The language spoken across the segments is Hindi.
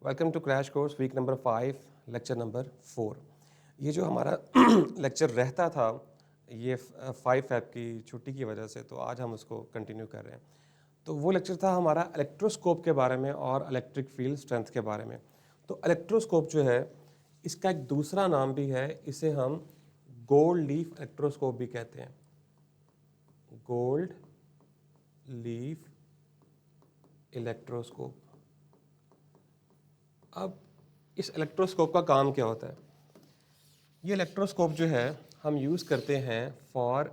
Welcome to crash course week number 5 lecture number 4। ये जो हमारा लेक्चर रहता था ये 5 फेब की छुट्टी की वजह से, तो आज हम उसको कंटिन्यू कर रहे हैं। तो वो लेक्चर था हमारा इलेक्ट्रोस्कोप के बारे में और इलेक्ट्रिक फील्ड स्ट्रेंथ के बारे में। तो इलेक्ट्रोस्कोप जो है इसका एक दूसरा नाम भी है, इसे हम गोल्ड लीफ इलेक्ट्रोस्कोप भी कहते हैं। Gold leaf electroscope. अब इस इलेक्ट्रोस्कोप का काम क्या होता है? ये इलेक्ट्रोस्कोप जो है हम यूज़ करते हैं फॉर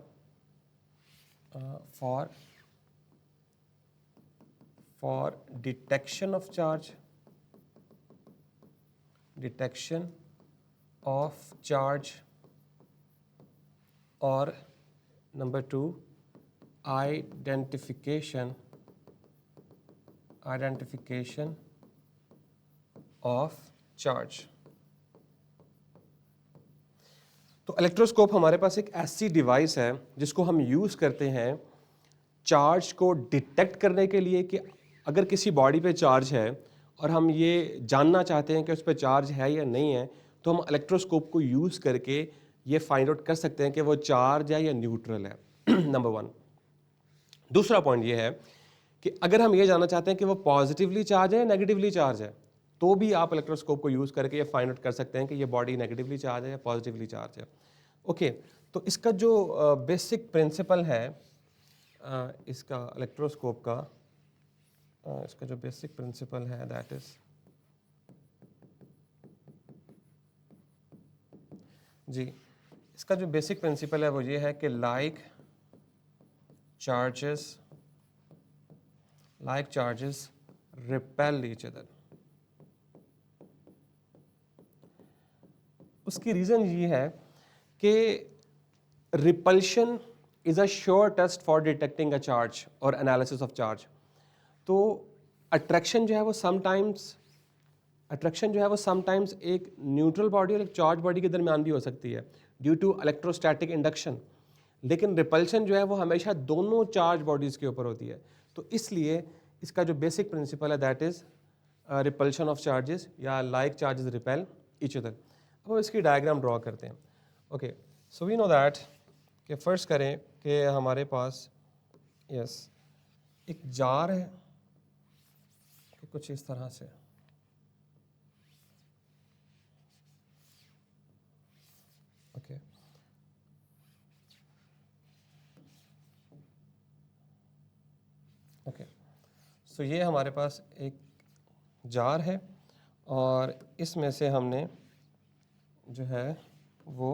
डिटेक्शन ऑफ चार्ज, और नंबर 2 आइडेंटिफिकेशन ऑफ चार्ज। तो इलेक्ट्रोस्कोप हमारे पास एक ऐसी डिवाइस है जिसको हम यूज़ करते हैं चार्ज को डिटेक्ट करने के लिए कि अगर किसी बॉडी पे चार्ज है और हम ये जानना चाहते हैं कि उस पर चार्ज है या नहीं है, तो हम इलेक्ट्रोस्कोप को यूज़ करके ये फाइंड आउट कर सकते हैं कि वो चार्ज है या न्यूट्रल है। नंबर 1। दूसरा पॉइंट ये है कि अगर हम ये जानना चाहते हैं कि वो पॉजिटिवली चार्ज है या नेगेटिवली चार्ज है, तो भी आप इलेक्ट्रोस्कोप को यूज़ करके ये फाइंड आउट कर सकते हैं कि ये बॉडी नेगेटिवली चार्ज है या पॉजिटिवली चार्ज है। ओके, तो इसका जो बेसिक प्रिंसिपल है इसका इलेक्ट्रोस्कोप का, इसका जो बेसिक प्रिंसिपल है दैट इज जी, इसका जो बेसिक प्रिंसिपल है वो ये है कि like charges repel each other. उसकी रीज़न ये है कि repulsion is a sure test for detecting a charge और एनालिसिस ऑफ चार्ज। तो अट्रैक्शन जो है वो समटाइम्स एक न्यूट्रल बॉडी और एक चार्ज बॉडी के दरमियान भी हो सकती है ड्यू टू इलेक्ट्रोस्टैटिक इंडक्शन, लेकिन रिपल्शन जो है वो हमेशा दोनों चार्ज बॉडीज़ के ऊपर होती है। तो इसलिए इसका जो बेसिक प्रिंसिपल है that is repulsion of charges या like charges repel each other. अब हम इसकी डायग्राम ड्रॉ करते हैं। Okay, so we know that कि फर्स्ट करें कि हमारे पास एक जार है कि कुछ इस तरह से, ओके ओके सो ये हमारे पास एक जार है और इसमें से हमने जो है वो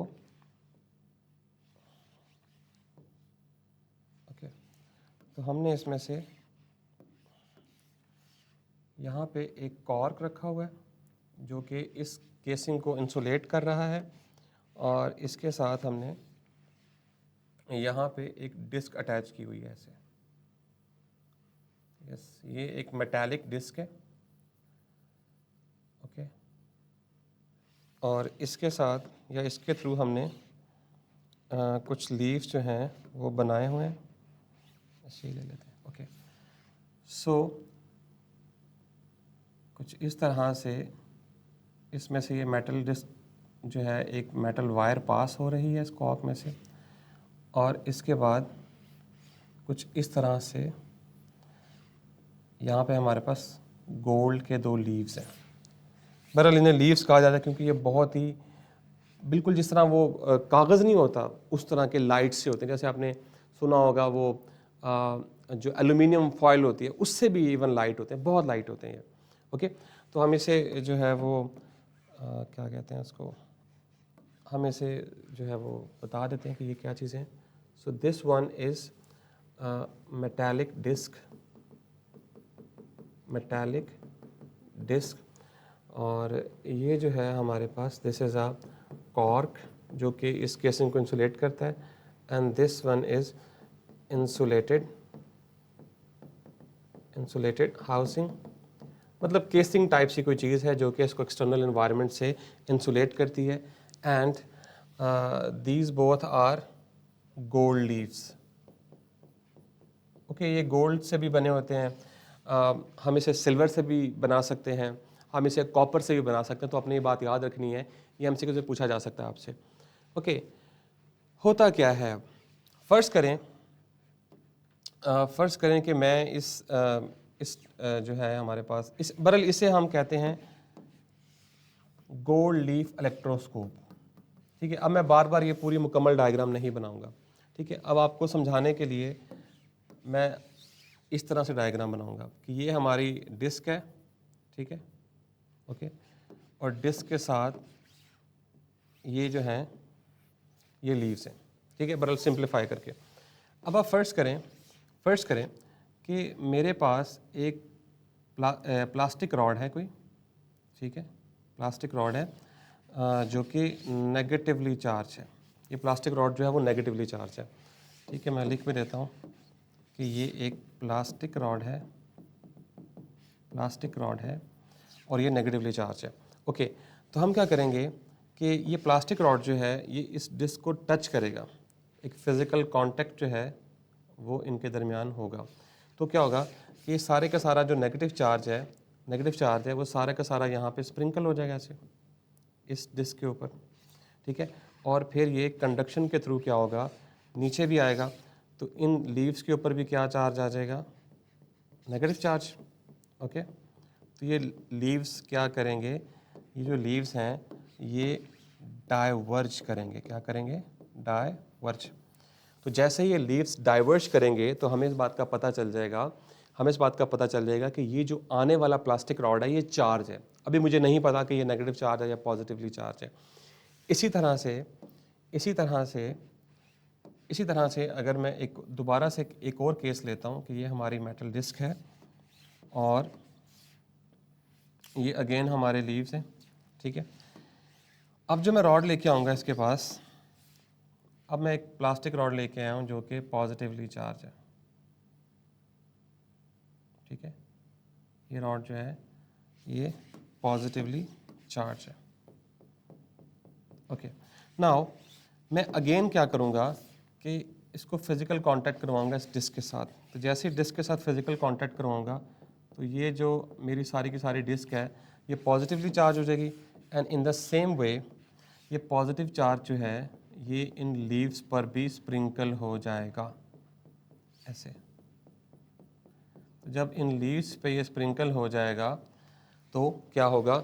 ओके तो हमने इसमें से यहाँ पे एक कॉर्क रखा हुआ है जो कि इस केसिंग को इंसुलेट कर रहा है, और इसके साथ हमने यहाँ पे एक डिस्क अटैच की हुई है ऐसे। ये एक मेटालिक डिस्क है। ओके, और इसके साथ या इसके थ्रू हमने कुछ लीव्स जो हैं वो बनाए हुए हैं, ऐसे ही ले लेते हैं। ओके, सो कुछ इस तरह से इसमें से ये मेटल डिस्क जो है, एक मेटल वायर पास हो रही है इस कॉर्क में से, और इसके बाद कुछ इस तरह से यहाँ पे हमारे पास गोल्ड के 2 लीव्स हैं। बहरहाल इन्हें लीव्स कहा जाता है क्योंकि ये बहुत ही बिल्कुल जिस तरह वो कागज़ नहीं होता उस तरह के लाइट से होते हैं। जैसे आपने सुना होगा वो जो एल्युमिनियम फॉयल होती है उससे भी इवन लाइट होते हैं, बहुत लाइट होते हैं ये। ओके, तो हम इसे जो है वो क्या कहते हैं उसको, हम इसे जो है वो बता देते हैं कि ये क्या चीज़ें हैं। So this one is metallic disc, और ये जो है हमारे पास दिस इज़ अ कॉर्क जो कि इस केसिंग को इंसुलेट करता है, and this one is insulated housing, मतलब केसिंग टाइप सी कोई चीज़ है जो कि इसको एक्सटर्नल एनवायरनमेंट से इंसुलेट करती है। And these both are gold leaves. Okay, ये गोल्ड से भी बने होते हैं, हम इसे सिल्वर से भी बना सकते हैं, हम इसे कॉपर से भी बना सकते हैं। तो अपनी ये बात याद रखनी है, ये एमसीक्यू से पूछा जा सकता है आपसे। ओके, होता क्या है, फ़र्ज़ करें कि मैं इस जो है हमारे पास बहरहाल इसे हम कहते हैं गोल्ड लीफ इलेक्ट्रोस्कोप। ठीक है, अब मैं बार बार ये पूरी मुकम्मल डायग्राम नहीं बनाऊंगा। ठीक है, अब आपको समझाने के लिए मैं इस तरह से डायग्राम बनाऊंगा कि ये हमारी डिस्क है। ठीक है, ओके, और डिस्क के साथ ये जो हैं ये लीव्स हैं। ठीक है, बहरहाल सिंप्लीफाई करके अब आप फ़र्ज़ करें कि मेरे पास एक प्लास्टिक रॉड है कोई। ठीक है, प्लास्टिक रॉड है जो कि नेगेटिवली चार्ज है। ये प्लास्टिक रॉड जो है वो नेगेटिवली चार्ज है। ठीक है, मैं लिख भी देता हूँ कि ये एक प्लास्टिक रॉड है और ये नेगेटिवली चार्ज है। ओके, तो हम क्या करेंगे कि ये प्लास्टिक रॉड जो है ये इस डिस्क को टच करेगा, एक फ़िज़िकल कांटेक्ट जो है वो इनके दरमियान होगा। तो क्या होगा कि ये सारे का सारा जो नेगेटिव चार्ज है वो सारा का सारा यहाँ पे स्प्रिंकल हो जाएगा ऐसे इस डिस्क के ऊपर। ठीक है, और फिर ये कंडक्शन के थ्रू क्या होगा, नीचे भी आएगा। तो इन लीव्स के ऊपर भी क्या चार्ज आ जाएगा, नेगेटिव चार्ज। ओके, तो ये लीव्स क्या करेंगे, ये जो लीव्स हैं ये डाइवर्ज करेंगे। क्या करेंगे, डाइवर्ज। तो जैसे ही ये लीव्स डाइवर्ज करेंगे तो हमें इस बात का पता चल जाएगा कि ये जो आने वाला प्लास्टिक रॉड है ये चार्ज है। अभी मुझे नहीं पता कि ये नेगेटिव चार्ज है या पॉजिटिवली चार्ज है। इसी तरह से अगर मैं दोबारा से एक और केस लेता हूँ कि ये हमारी मेटल डिस्क है और ये अगेन हमारे लीव्स हैं। ठीक है, अब जो मैं रॉड लेके आऊँगा इसके पास, अब मैं एक प्लास्टिक रॉड लेके आया हूँ जो कि पॉजिटिवली चार्ज है। ठीक है, ये रॉड जो है ये पॉजिटिवली चार्ज है। ओके, नाउ मैं अगेन क्या करूँगा कि इसको फिज़िकल कांटेक्ट करवाऊँगा इस डिस्क के साथ। तो जैसे ही डिस्क के साथ फिज़िकल कांटेक्ट करवाऊँगा तो ये जो मेरी सारी की सारी डिस्क है ये पॉजिटिवली चार्ज हो जाएगी। And in the same way ये पॉजिटिव चार्ज जो है ये इन लीव्स पर भी स्प्रिंकल हो जाएगा ऐसे। तो जब इन लीव्स पे ये स्प्रिंकल हो जाएगा तो क्या होगा,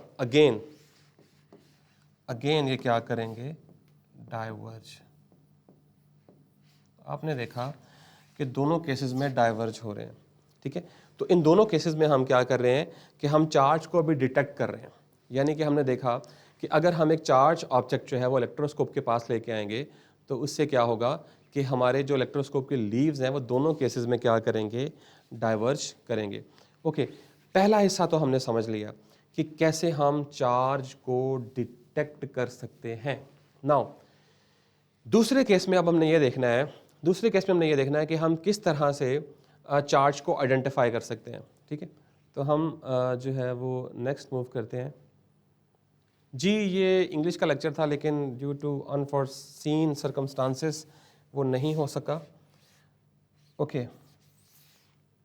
अगेन ये क्या करेंगे, डाइवर्ज। आपने देखा कि दोनों केसेस में डाइवर्ज हो रहे हैं। ठीक है, तो इन दोनों केसेस में हम क्या कर रहे हैं कि हम चार्ज को अभी डिटेक्ट कर रहे हैं। यानी कि हमने देखा कि अगर हम एक चार्ज ऑब्जेक्ट जो है वो इलेक्ट्रोस्कोप के पास लेके आएंगे तो उससे क्या होगा कि हमारे जो इलेक्ट्रोस्कोप के लीव्स हैं वो दोनों केसेस में क्या करेंगे, डाइवर्ज करेंगे। ओके, पहला हिस्सा तो हमने समझ लिया कि कैसे हम चार्ज को डिटेक्ट कर सकते हैं। नाउ दूसरे केस में हमने ये देखना है कि हम किस तरह से चार्ज को आइडेंटिफाई कर सकते हैं। ठीक है, तो हम जो है वो नेक्स्ट मूव करते हैं जी। ये इंग्लिश का लेक्चर था लेकिन ड्यू टू अनफॉरसीन सर्कमस्टांसेस वो नहीं हो सका। ओके,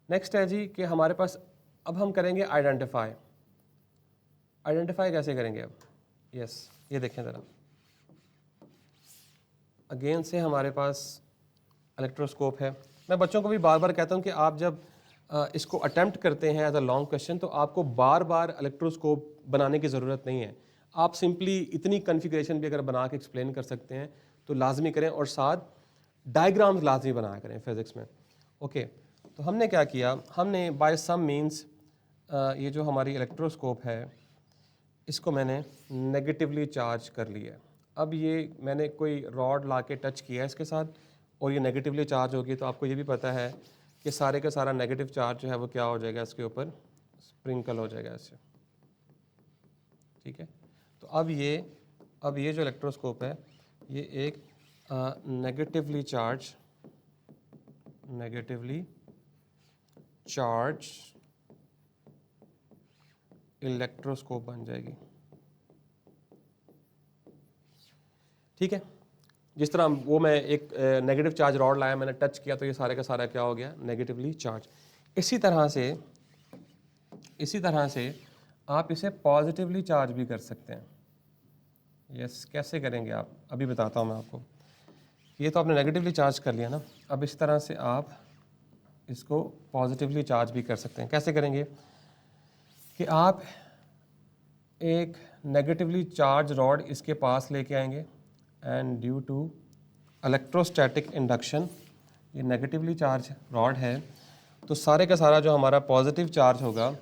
नेक्स्ट है जी कि हमारे पास अब हम करेंगे आइडेंटिफाई कैसे करेंगे अब। यस, ये देखें ज़रा, अगेन से हमारे पास इलेक्ट्रोस्कोप है। मैं बच्चों को भी बार बार कहता हूँ कि आप जब इसको अटेम्प्ट करते हैं एज अ लॉन्ग क्वेश्चन तो आपको बार बार इलेक्ट्रोस्कोप बनाने की ज़रूरत नहीं है। आप सिंपली इतनी कन्फिग्रेशन भी अगर बना के एक्सप्लेन कर सकते हैं तो लाजमी करें, और साथ डायग्राम्स लाजमी बनाया करें फिज़िक्स में। ओके, तो हमने क्या किया, हमने बाय सम मीन्स ये जो हमारी इलेक्ट्रोस्कोप है इसको मैंने नेगेटिवली चार्ज कर लिया है। अब ये मैंने कोई रॉड ला के टच किया है इसके साथ और ये नेगेटिवली चार्ज होगी, तो आपको ये भी पता है कि सारे का सारा नेगेटिव चार्ज जो है वो क्या हो जाएगा, इसके ऊपर स्प्रिंकल हो जाएगा ऐसे। ठीक है, तो अब ये जो इलेक्ट्रोस्कोप है ये एक नेगेटिवली चार्ज इलेक्ट्रोस्कोप बन जाएगी। ठीक है, जिस तरह वो मैं एक नेगेटिव चार्ज रॉड लाया, मैंने टच किया तो ये सारे का सारा क्या हो गया, नेगेटिवली चार्ज। इसी तरह से आप इसे पॉजिटिवली चार्ज भी कर सकते हैं। यस, कैसे करेंगे आप, अभी बताता हूँ मैं आपको। ये तो आपने नेगेटिवली चार्ज कर लिया ना, अब इस तरह से आप इसको पॉजिटिवली चार्ज भी कर सकते हैं। कैसे करेंगे कि आप एक नेगेटिवली चार्ज रॉड इसके पास लेके आएंगे and due to electrostatic induction, ये नेगेटिवली चार्ज रॉड है, तो सारे का सारा जो हमारा पॉजिटिव चार्ज होगा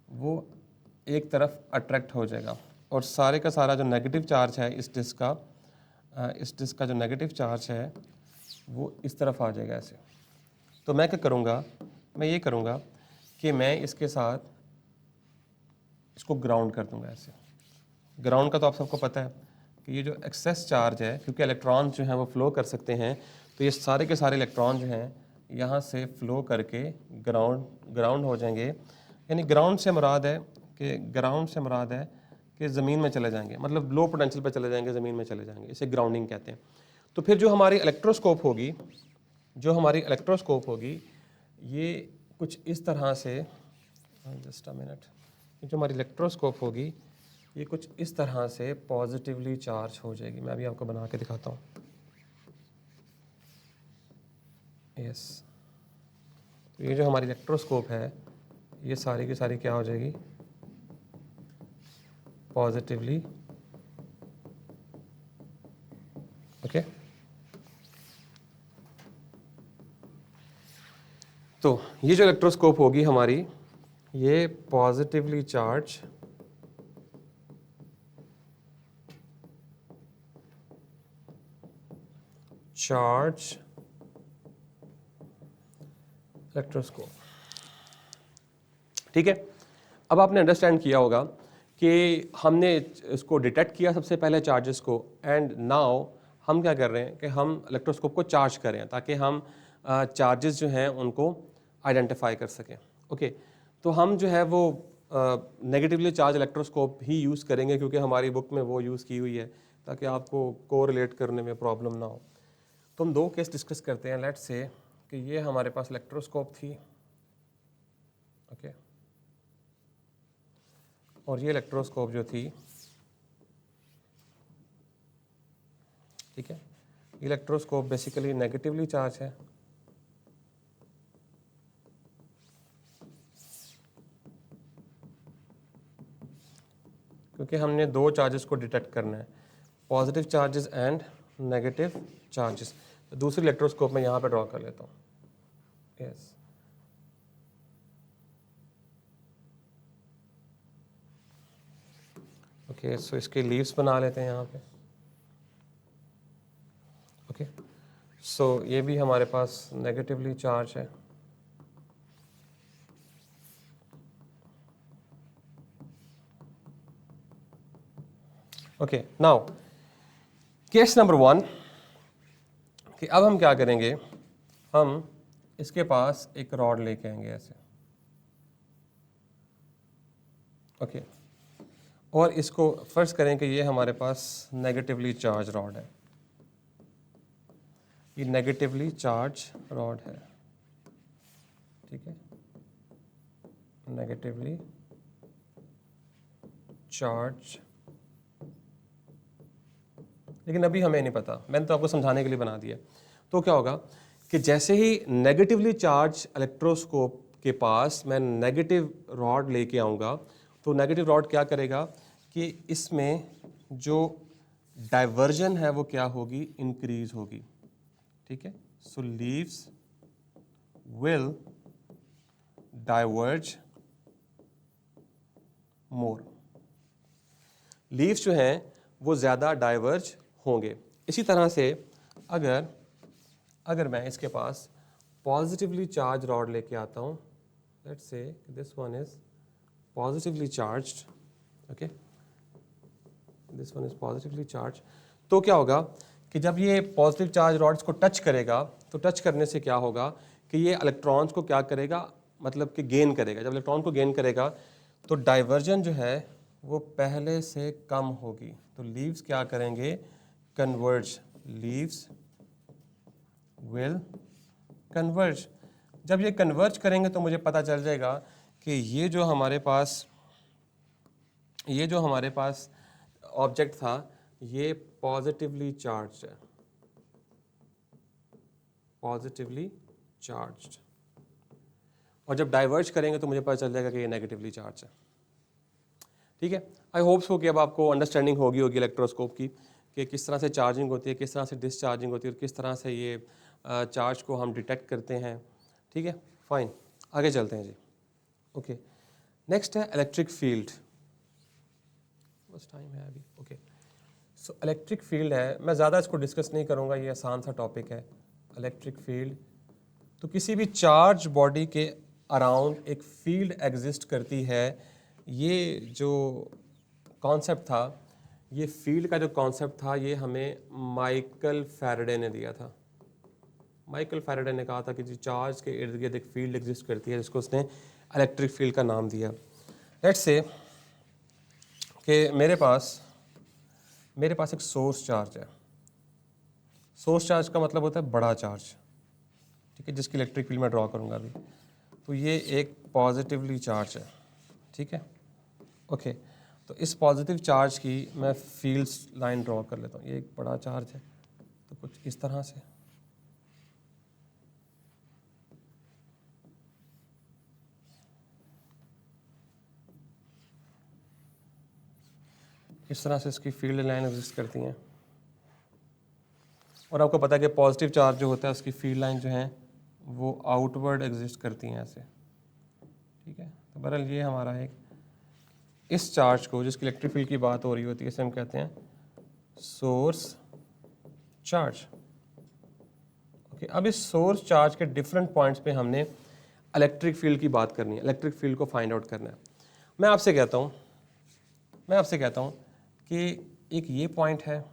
वो एक तरफ अट्रैक्ट हो जाएगा और सारे का सारा जो नेगेटिव चार्ज है इस डिस्क का जो नेगेटिव चार्ज है वो इस तरफ आ जाएगा ऐसे। तो मैं क्या करूँगा, मैं ये करूँगा कि मैं इसके साथ इसको ग्राउंड कर दूँगा ऐसे। ग्राउंड का तो आप सबको पता है कि ये जो एक्सेस चार्ज है, क्योंकि इलेक्ट्रॉन जो हैं वो फ्लो कर सकते हैं, तो ये सारे के सारे इलेक्ट्रॉन जो हैं यहाँ से फ्लो करके ग्राउंड हो जाएंगे। यानी ग्राउंड से मुराद है कि ज़मीन में चले जाएंगे, मतलब लो पोटेंशियल पे चले जाएंगे, ज़मीन में चले जाएंगे, इसे ग्राउंडिंग कहते हैं। तो फिर जो हमारी इलेक्ट्रोस्कोप होगी ये कुछ इस तरह से, जस्ट अ मिनट, जो हमारी इलेक्ट्रोस्कोप होगी ये कुछ इस तरह से पॉजिटिवली चार्ज हो जाएगी। मैं अभी आपको बना के दिखाता हूँ। यस, तो ये जो हमारी इलेक्ट्रोस्कोप है ये सारी की सारी क्या हो जाएगी, पॉजिटिवली। ओके, तो ये जो इलेक्ट्रोस्कोप होगी हमारी, ये पॉजिटिवली चार्ज इलेक्ट्रोस्कोप, ठीक है। अब आपने अंडरस्टैंड किया होगा कि हमने इसको डिटेक्ट किया सबसे पहले चार्जेस को, एंड नाउ हम क्या कर रहे हैं कि हम इलेक्ट्रोस्कोप को चार्ज कर रहे हैं ताकि हम चार्जेस जो हैं उनको आइडेंटिफाई कर सकें। ओके, तो हम जो है वो नेगेटिवली चार्ज इलेक्ट्रोस्कोप ही यूज़ करेंगे क्योंकि हमारी बुक में वो यूज़ की हुई है ताकि आपको कोरिलेट करने में प्रॉब्लम ना हो। तो हम दो केस डिस्कस करते हैं। लेट्स से कि ये हमारे पास इलेक्ट्रोस्कोप थी, ओके, और ये इलेक्ट्रोस्कोप जो थी, ठीक है, इलेक्ट्रोस्कोप बेसिकली नेगेटिवली चार्ज है, क्योंकि हमने दो चार्जेस को डिटेक्ट करना है, positive charges and negative charges. तो दूसरी इलेक्ट्रोस्कोप मैं यहाँ पे ड्रॉ कर लेता हूँ। यस, ओके, सो इसके लीव्स बना लेते हैं यहाँ पे। ओके, सो ये भी हमारे पास नेगेटिवली चार्ज है। ओके, नाउ केस नंबर 1 कि अब हम क्या करेंगे, हम इसके पास एक रॉड लेके आएंगे ऐसे, ओके, और इसको फर्ज करें कि ये हमारे पास नेगेटिवली चार्ज रॉड है, ये नेगेटिवली चार्ज रॉड है, ठीक है, नेगेटिवली चार्ज। लेकिन अभी हमें नहीं पता, मैंने तो आपको समझाने के लिए बना दिया। तो क्या होगा कि जैसे ही नेगेटिवली चार्ज इलेक्ट्रोस्कोप के पास मैं नेगेटिव रॉड लेके आऊँगा, तो नेगेटिव रॉड क्या करेगा कि इसमें जो डाइवर्जन है वो क्या होगी, इंक्रीज होगी, ठीक है। So leaves will diverge more, leaves जो हैं वो ज़्यादा डाइवर्ज होंगे। इसी तरह से अगर मैं इसके पास पॉजिटिवली चार्ज रॉड लेके आता हूँ, let's say this one is positively charged, okay, this one is positively charge, तो क्या होगा कि जब ये पॉजिटिव चार्ज रॉड्स को टच करेगा तो टच करने से क्या होगा कि ये इलेक्ट्रॉन्स को क्या करेगा, मतलब कि गेन करेगा। जब इलेक्ट्रॉन को गेन करेगा तो डाइवर्जन जो है वो पहले से कम होगी, तो लीव्स क्या करेंगे, कन्वर्ज, लीव्स विल कन्वर्ज। जब ये कन्वर्ज करेंगे तो मुझे पता चल जाएगा कि ये जो हमारे पास ये जो हमारे पास ऑब्जेक्ट था ये पॉजिटिवली चार्ज है, पॉजिटिवली चार्ज्ड, और जब डाइवर्ज करेंगे तो मुझे पता चल जाएगा कि ये नेगेटिवली चार्ज है। ठीक है, आई होप सो कि अब आपको अंडरस्टैंडिंग होगी इलेक्ट्रोस्कोप की कि किस तरह से चार्जिंग होती है, किस तरह से डिस्चार्जिंग होती है और किस तरह से ये चार्ज को हम डिटेक्ट करते हैं। ठीक है, फाइन, आगे चलते हैं जी। ओके, नेक्स्ट है इलेक्ट्रिक फील्ड। बस टाइम है अभी। ओके, सो इलेक्ट्रिक फील्ड है, मैं ज़्यादा इसको डिस्कस नहीं करूँगा, ये आसान सा टॉपिक है। इलेक्ट्रिक फील्ड तो किसी भी चार्ज बॉडी के अराउंड एक फील्ड एग्जिस्ट करती है। ये जो कॉन्सेप्ट था, ये फील्ड का जो कॉन्सेप्ट था, ये हमें माइकल फैराडे ने दिया था। माइकल फैराडे ने कहा था कि जी चार्ज के इर्द गिर्द एक फील्ड एग्जिस्ट करती है, जिसको उसने इलेक्ट्रिक फील्ड का नाम दिया। लेट्स से कि मेरे पास एक सोर्स चार्ज है। सोर्स चार्ज का मतलब होता है बड़ा चार्ज, ठीक है, जिसकी इलेक्ट्रिक फील्ड मैं ड्रॉ करूँगा अभी। तो ये एक पॉजिटिवली चार्ज है, ठीक है। ओके, तो इस पॉजिटिव चार्ज की मैं फील्ड लाइन ड्रॉ कर लेता हूँ। ये एक बड़ा चार्ज है, तो कुछ इस तरह से। इस तरह से इसकी फील्ड लाइन एग्जिस्ट करती हैं। और आपको पता है कि पॉजिटिव चार्ज जो होता है उसकी फील्ड लाइन जो है वो आउटवर्ड एग्जिस्ट करती हैं ऐसे, ठीक है। तो बहरहाल ये हमारा एक, इस चार्ज को जिसकी इलेक्ट्रिक फील्ड की बात हो रही होती है इसे हम कहते हैं सोर्स चार्ज। ओके, अब इस सोर्स चार्ज के डिफरेंट पॉइंट्स पे हमने इलेक्ट्रिक फील्ड की बात करनी है, इलेक्ट्रिक फील्ड को फाइंड आउट करना है। मैं आपसे कहता हूँ कि एक ये पॉइंट है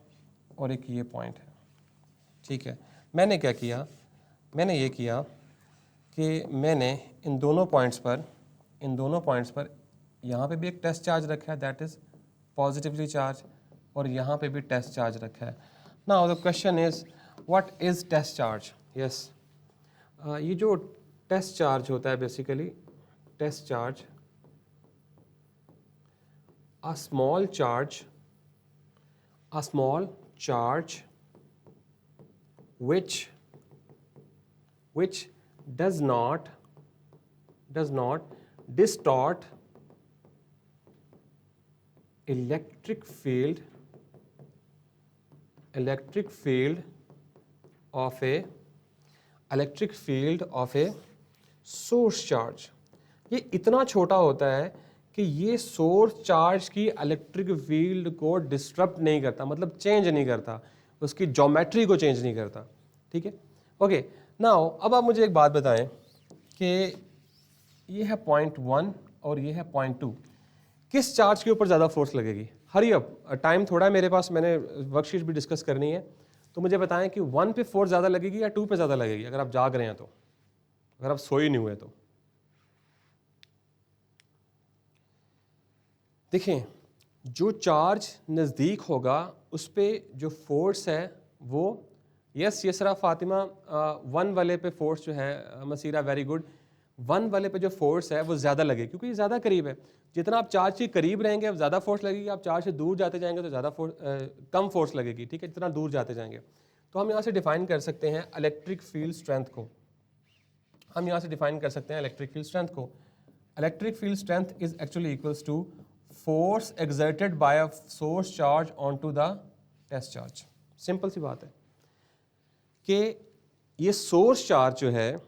और एक ये पॉइंट है, ठीक है। मैंने क्या किया, मैंने ये किया कि मैंने इन दोनों पॉइंट्स पर यहाँ पे भी एक टेस्ट चार्ज रखा है, दैट इज़ पॉजिटिवली चार्ज, और यहाँ पे भी टेस्ट चार्ज रखा है। Now the question is what is test charge. Yes, ये जो टेस्ट चार्ज होता है, basically test charge, a small charge which does not distort electric field of a source charge। ये इतना छोटा होता है कि ये सोर्स चार्ज की इलेक्ट्रिक फील्ड को डिस्टर्ब नहीं करता, मतलब चेंज नहीं करता, उसकी ज्योमेट्री को चेंज नहीं करता, ठीक है। ओके, नाउ अब आप मुझे एक बात बताएं कि ये है पॉइंट 1 और ये है पॉइंट 2, किस चार्ज के ऊपर ज़्यादा फोर्स लगेगी? हरी अप, टाइम थोड़ा है मेरे पास, मैंने वर्कशीट भी डिस्कस करनी है, तो मुझे बताएं कि 1 पे फोर्स ज़्यादा लगेगी या 2 पे ज़्यादा लगेगी, अगर आप जाग रहे हैं तो, अगर आप सोए नहीं हुए तो। देखें, जो चार्ज नज़दीक होगा उस पर जो फोर्स है वो, यस यसरा फातिमा, 1 वाले पे फोर्स जो है, मसीरा वेरी गुड, 1 वाले पे जो फोर्स है वो ज़्यादा लगेगी क्योंकि ये ज़्यादा करीब है। जितना आप चार्ज के करीब रहेंगे ज़्यादा फोर्स लगेगी, आप चार्ज से दूर जाते जाएंगे तो ज़्यादा कम फोर्स लगेगी, ठीक है, जितना दूर जाते जाएंगे। तो हम यहाँ से डिफाइन कर सकते हैं इलेक्ट्रिक फील्ड स्ट्रेंथ को, electric field strength is actually equals to force exerted by a source charge on to the test charge. Simple सी बात है कि ये सोर्स चार्ज जो है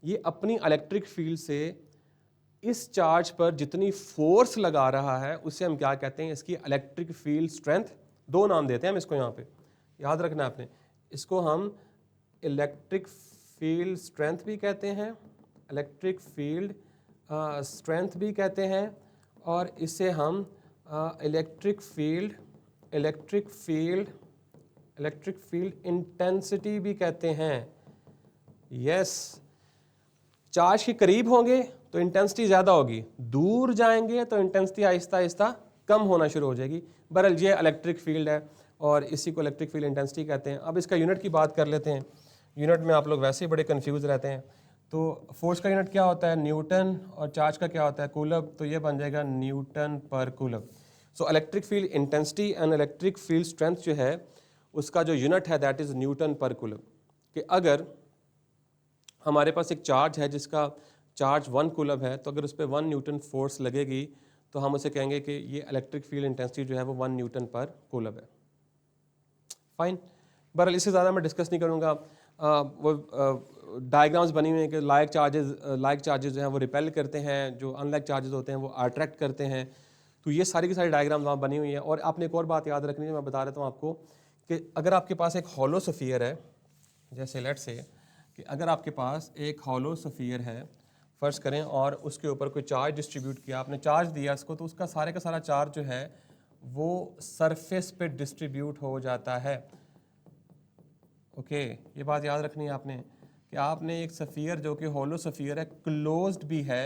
ये अपनी इलेक्ट्रिक फील्ड से इस चार्ज पर जितनी फोर्स लगा रहा है उसे हम क्या कहते हैं, इसकी इलेक्ट्रिक फील्ड स्ट्रेंथ। दो नाम देते हैं हम इसको, यहाँ पे याद रखना आपने, इसको हम इलेक्ट्रिक फील्ड स्ट्रेंथ भी कहते हैं, इलेक्ट्रिक फील्ड स्ट्रेंथ भी कहते हैं, और इसे हम इलेक्ट्रिक फील्ड इंटेंसिटी भी कहते हैं। यस, चार्ज के करीब होंगे तो इंटेंसिटी ज़्यादा होगी, दूर जाएंगे तो इंटेंसिटी आहिस्ता आहिस्ता कम होना शुरू हो जाएगी। बहरहाल ये इलेक्ट्रिक फील्ड है और इसी को इलेक्ट्रिक फील्ड इंटेंसिटी कहते हैं। अब इसका यूनिट की बात कर लेते हैं। यूनिट में आप लोग वैसे ही बड़े कंफ्यूज रहते हैं। तो फोर्स का यूनिट क्या होता है? न्यूटन, और चार्ज का क्या होता है? कूलब। तो ये बन जाएगा newton per coulomb. So electric field intensity and electric field strength जो है उसका जो यूनिट है that is newton per coulomb. कि अगर हमारे पास एक चार्ज है जिसका चार्ज 1 कूलम है, तो अगर उस पर 1 न्यूटन फोर्स लगेगी तो हम उसे कहेंगे कि ये इलेक्ट्रिक फील्ड इंटेंसिटी जो है वो 1 न्यूटन पर कूलम है। फाइन, बहरहाल इससे ज़्यादा मैं डिस्कस नहीं करूँगा। वो डायग्राम्स बनी हुई हैं कि लाइक चार्जेस जो हैं वो रिपेल करते हैं, जो अनलाइक चार्जेस होते हैं वो अट्रैक्ट करते हैं। तो ये सारी की सारी डायग्राम्स वहाँ बनी हुई हैं। और आपने एक और बात याद रखनी है, मैं बता देता हूँ आपको कि अगर आपके पास एक हॉलो स्फीयर है, जैसे लेट से कि अगर आपके पास एक हॉलो स्फीयर है फ़र्ज़ करें और उसके ऊपर कोई चार्ज डिस्ट्रीब्यूट किया, आपने चार्ज दिया इसको, तो उसका सारे का सारा चार्ज जो है वो सरफेस पे डिस्ट्रीब्यूट हो जाता है। ओके, ये बात याद रखनी है आपने कि आपने एक स्फीयर जो कि हॉलो स्फीयर है, क्लोज्ड भी है,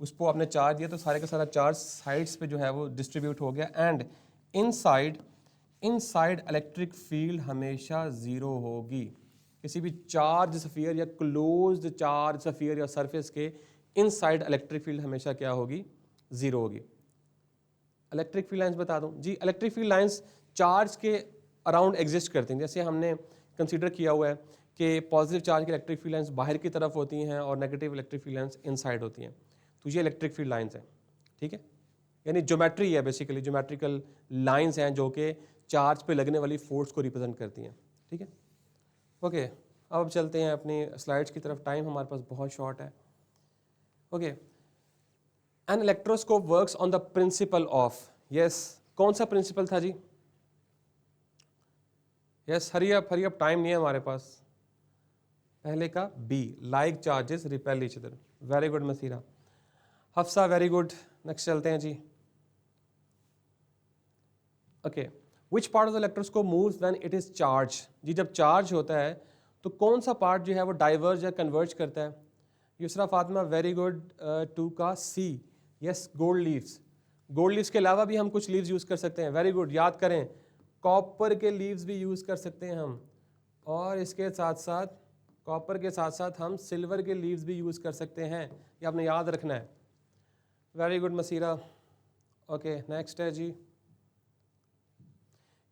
उसको आपने चार्ज दिया तो सारे का सारा चार्ज साइड्स पे जो है वो डिस्ट्रीब्यूट हो गया। एंड इनसाइड इलेक्ट्रिक फील्ड हमेशा ज़ीरो होगी। किसी भी चार्ज स्फीयर या क्लोज्ड चार्ज स्फीयर या सरफेस के इनसाइड इलेक्ट्रिक फील्ड हमेशा क्या होगी? ज़ीरो होगी। इलेक्ट्रिक फील्ड लाइंस बता दूं जी, इलेक्ट्रिक फील्ड लाइंस चार्ज के अराउंड एग्जिस्ट करती हैं। जैसे हमने कंसीडर किया हुआ है कि पॉजिटिव चार्ज की इलेक्ट्रिक फील्ड लाइंस बाहर की तरफ होती हैं और negative electric field lines inside होती हैं। तो ये इलेक्ट्रिक फील्ड लाइंस हैं, ठीक है, यानी ज्योमेट्री है, बेसिकली ज्योमेट्रिकल लाइंस हैं जो कि चार्ज पे लगने वाली फोर्स को रिप्रेजेंट करती हैं, ठीक है। ओके, अब चलते हैं अपनी स्लाइड्स की तरफ, टाइम हमारे पास बहुत शॉर्ट है। Okay, an electroscope works on the principle of, yes, कौन सा प्रिंसिपल था जी? यस, हरी अप टाइम नहीं है हमारे पास। पहले का B, like charges repel each other. Very good Masira. Hafsa very good. Next चलते हैं जी। Okay, which part of the electroscope moves when it is charge? जी, जब चार्ज होता है तो कौन सा पार्ट जो है वो डाइवर्ज या कन्वर्ज करता है? Yusra Fatima very good. 2 का C, yes, gold leaves. Gold leaves के अलावा भी हम कुछ लीव्स यूज़ कर सकते हैं। वेरी गुड, याद करें, कॉपर के लीव्स भी यूज़ कर सकते हैं हम, और इसके साथ साथ कॉपर के साथ साथ हम सिल्वर के लीव्स भी यूज़ कर सकते हैं। ये आपने याद रखना है। Very good Masira. Okay, next है जी।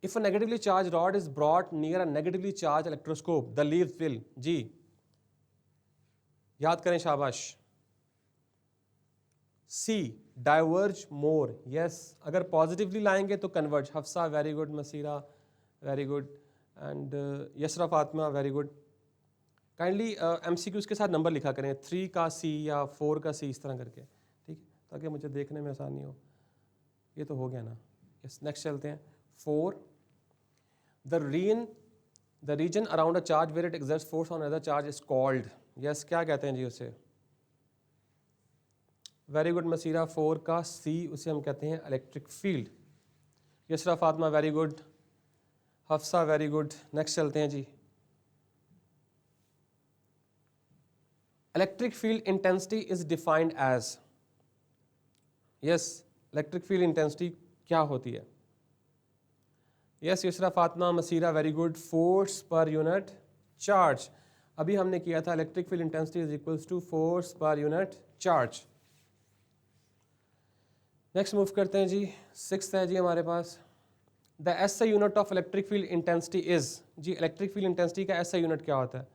If a negatively charged rod is brought near a negatively charged electroscope, the leaves will, जी, याद करें, शाबाश। सी, डाइवर्ज मोर, यस, अगर पॉजिटिवली लाएंगे तो converge. Hafsa very good, Masira very good, and Yasra Fatima very good. Kindly MCQs के साथ नंबर लिखा करें, 3 का सी या 4 का सी, इस तरह करके, ठीक है, ताकि मुझे देखने में आसानी हो। ये तो हो गया ना। यस, नेक्स्ट चलते हैं। 4, the region around a charge where it exerts force on another charge is called, yes, क्या कहते हैं जी उसे? वेरी गुड मसीरा, 4 का सी, उसे हम कहते हैं electric field. Yasra Fatima very good, Hafsa very good. Next चलते हैं जी। Electric field intensity is defined as, yes, electric field intensity क्या होती है? Yes, Yasra Fatima Masira very good, force per unit charge. अभी हमने किया था electric field intensity is equals to force per unit charge. Next move करते हैं जी। 6th है जी हमारे पास, the SI unit of electric field intensity is, जी, इलेक्ट्रिक फील्ड इंटेंसिटी का SI यूनिट क्या होता है?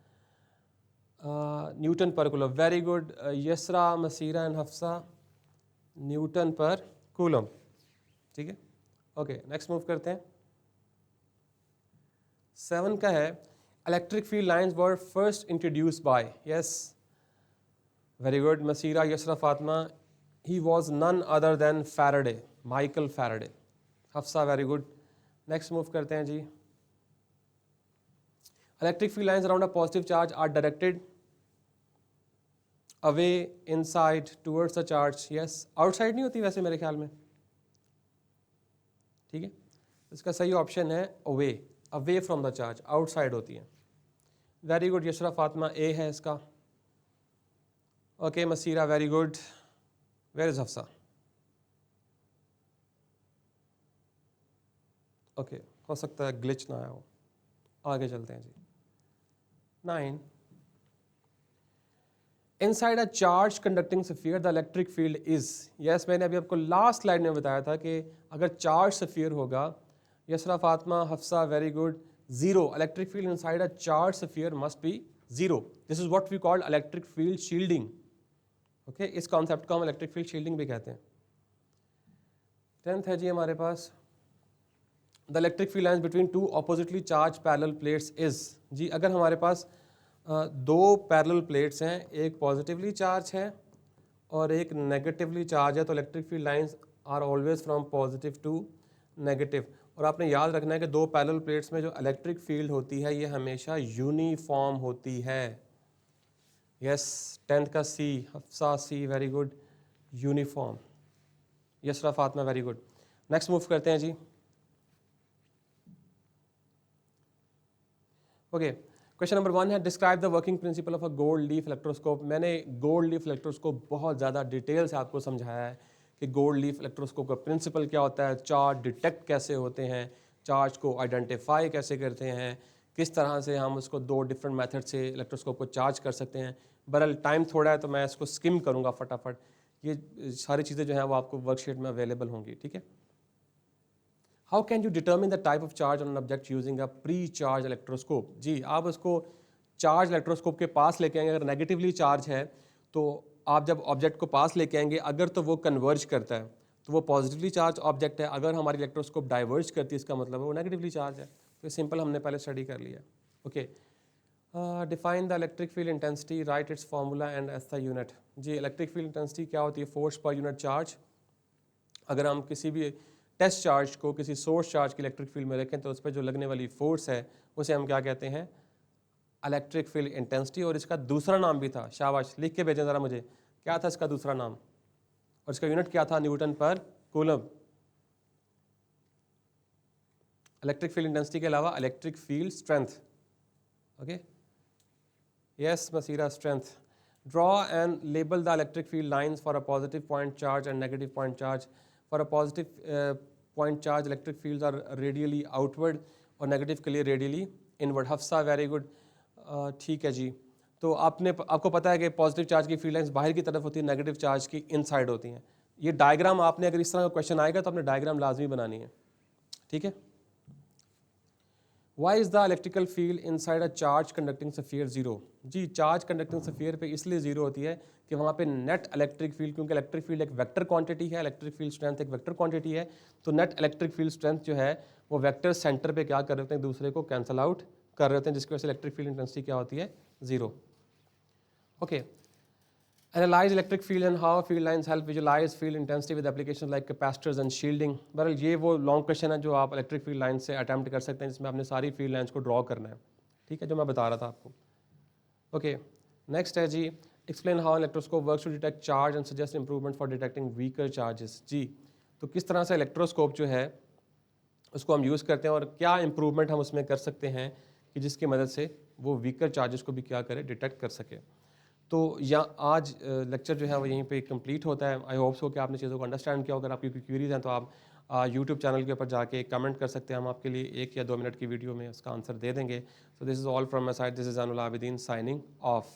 Newton per coulomb. Very good Yasra, Masira and Hafsa, newton per coulomb, ठीक है। ओके, नेक्स्ट मूव करते हैं। 7 का है, electric field lines were first introduced by, yes, very good Masira, Yasra Fatima, he was none other than Faraday, Michael Faraday। Hafsa very good. Next move करते हैं जी। Electric field lines around a positive charge are directed away, inside, towards the charge, yes, outside नहीं होती वैसे मेरे ख्याल में, ठीक है, इसका सही ऑप्शन है away, away from the charge, outside होती है। Very good Yashra Fatima, A है इसका। Okay Masira very good. Where is Hafsa? Okay, हो सकता है ग्लिच ना आया हो। आगे चलते हैं जी। 9, inside a charge conducting sphere the electric field is, yes मैंने अभी आपको लास्ट स्लाइड में बताया था कि अगर चार्ज स्फीयर होगा, Yasra Fatima Hafsa very good, zero, electric field inside a charge sphere must be zero. This is what we called electric field shielding. Okay, इस कॉन्सेप्ट को हम इलेक्ट्रिक फील्ड शील्डिंग भी कहते हैं। 10th है जी हमारे पास, the electric field lines between two oppositely charge parallel plates is, जी अगर हमारे पास दो पैरेलल प्लेट्स हैं, एक पॉजिटिवली चार्ज है और एक नेगेटिवली चार्ज है, तो electric field lines are always from positive to negative. और आपने याद रखना है कि दो पैरेलल प्लेट्स में जो इलेक्ट्रिक फील्ड होती है ये हमेशा यूनिफॉर्म होती है। यस 10th का C, Hafsa C very good, uniform. Yasra Fatima very good. Next move करते हैं जी। ओके, क्वेश्चन नंबर 1 है describe the working principle of a gold leaf electroscope. मैंने गोल्ड लीफ इलेक्ट्रोस्कोप बहुत ज़्यादा डिटेल से आपको समझाया है कि गोल्ड लीफ इलेक्ट्रोस्कोप का प्रिंसिपल क्या होता है, चार्ज डिटेक्ट कैसे होते हैं, चार्ज को आइडेंटिफाई कैसे करते हैं, किस तरह से हम उसको दो डिफरेंट मेथड से इलेक्ट्रोस्कोप को चार्ज कर सकते हैं। बहरहाल टाइम थोड़ा है तो मैं इसको स्किम करूँगा फटाफट, ये सारी चीज़ें जो हैं वो आपको वर्कशीट में अवेलेबल होंगी, ठीक है। How can you determine the type of charge on an object using a pre charge electroscope. जी आप उसको चार्ज इलेक्ट्रोस्कोप के पास लेके आएंगे, अगर नेगेटिवली चार्ज है तो आप जब ऑब्जेक्ट को पास लेके आएंगे, अगर तो वो कन्वर्ज करता है तो वो पॉजिटिवली चार्ज ऑब्जेक्ट है, अगर हमारी इलेक्ट्रोस्कोप डाइवर्ज करती है इसका मतलब है वो नेगेटिवली चार्ज है। तो सिंपल हमने पहले स्टडी कर लिया। Okay, define the electric field intensity, right its formula and S the unit. जी इलेक्ट्रिक फील्ड इंटेंसिटी क्या होती है, फोर्स पर यूनिट चार्ज। अगर हम किसी भी टेस्ट चार्ज को किसी सोर्स चार्ज की इलेक्ट्रिक फील्ड में रखें तो उस पर जो लगने वाली फोर्स है उसे हम क्या कहते हैं, इलेक्ट्रिक फील्ड इंटेंसिटी। और इसका दूसरा नाम भी था, शाबाश लिख के भेजें ज़रा मुझे, क्या था इसका दूसरा नाम, और इसका यूनिट क्या था, Newton per coulomb. Electric field intensity के अलावा electric field strength. Okay, yes Masira, strength. Draw and label the electric field lines for a positive point charge and negative point charge. For a positive point charge electric fields are radially outward और नेगेटिव के लिए radially inward. Hafsa very good, ठीक है जी। तो आपको पता है कि पॉजिटिव चार्ज की फील्ड लाइंस बाहर की तरफ होती है, नेगेटिव चार्ज की इनसाइड होती हैं। ये डायग्राम आपने, अगर इस तरह का क्वेश्चन आएगा तो आपने डायग्राम लाजमी बनानी है, ठीक है। Why is the electrical field inside a charge conducting sphere zero. जी चार्ज कंडक्टिंग स्फीयर पे इसलिए जीरो होती है कि वहाँ पे नेट इलेक्ट्रिक फील्ड, क्योंकि इलेक्ट्रिक फील्ड एक वेक्टर क्वांटिटी है, इलेक्ट्रिक फील्ड स्ट्रेंथ एक वेक्टर क्वांटिटी है, तो नेट इलेक्ट्रिक फील्ड स्ट्रेंथ जो है वो वेक्टर सेंटर पे क्या कर रहे होते हैं, दूसरे को कैंसिल आउट कर रहे होते हैं, जिसकी वजह से इलेक्ट्रिक फील्ड इंटेंसिटी क्या होती है, zero. Okay, analyse electric field and how field lines help visualise field intensity with application like capacitors and shielding. बहरहाल ये वो लॉन्ग क्वेश्चन है जो आप इलेक्ट्रिक फील्ड लाइन से अटैम्प्ट कर सकते हैं, जिसमें आपने सारी फील्ड लाइंस को ड्रॉ करना है, ठीक है, जो मैं बता रहा था आपको। ओके, नेक्स्ट है जी, explain how electroscope works to detect charge and suggest improvement for detecting weaker charges. जी तो किस तरह से इलेक्ट्रोस्कोप जो है उसको हम यूज़ करते हैं और क्या इंप्रूवमेंट हम उसमें कर सकते हैं कि जिसकी मदद से वो वीकर चार्जेस को भी क्या करे, डिटेक्ट कर सके। तो या आज लेक्चर जो है वो यहीं पे कंप्लीट होता है। आई होप सो कि आपने चीज़ों को अंडरस्टैंड किया। अगर आपकी कोई क्वेरीज हैं तो आप यूट्यूब चैनल के ऊपर जाके कमेंट कर सकते हैं, हम आपके लिए 1 या 2 मिनट की वीडियो में उसका आंसर दे देंगे। So this is all from my side, this is Anul Abidin signing off.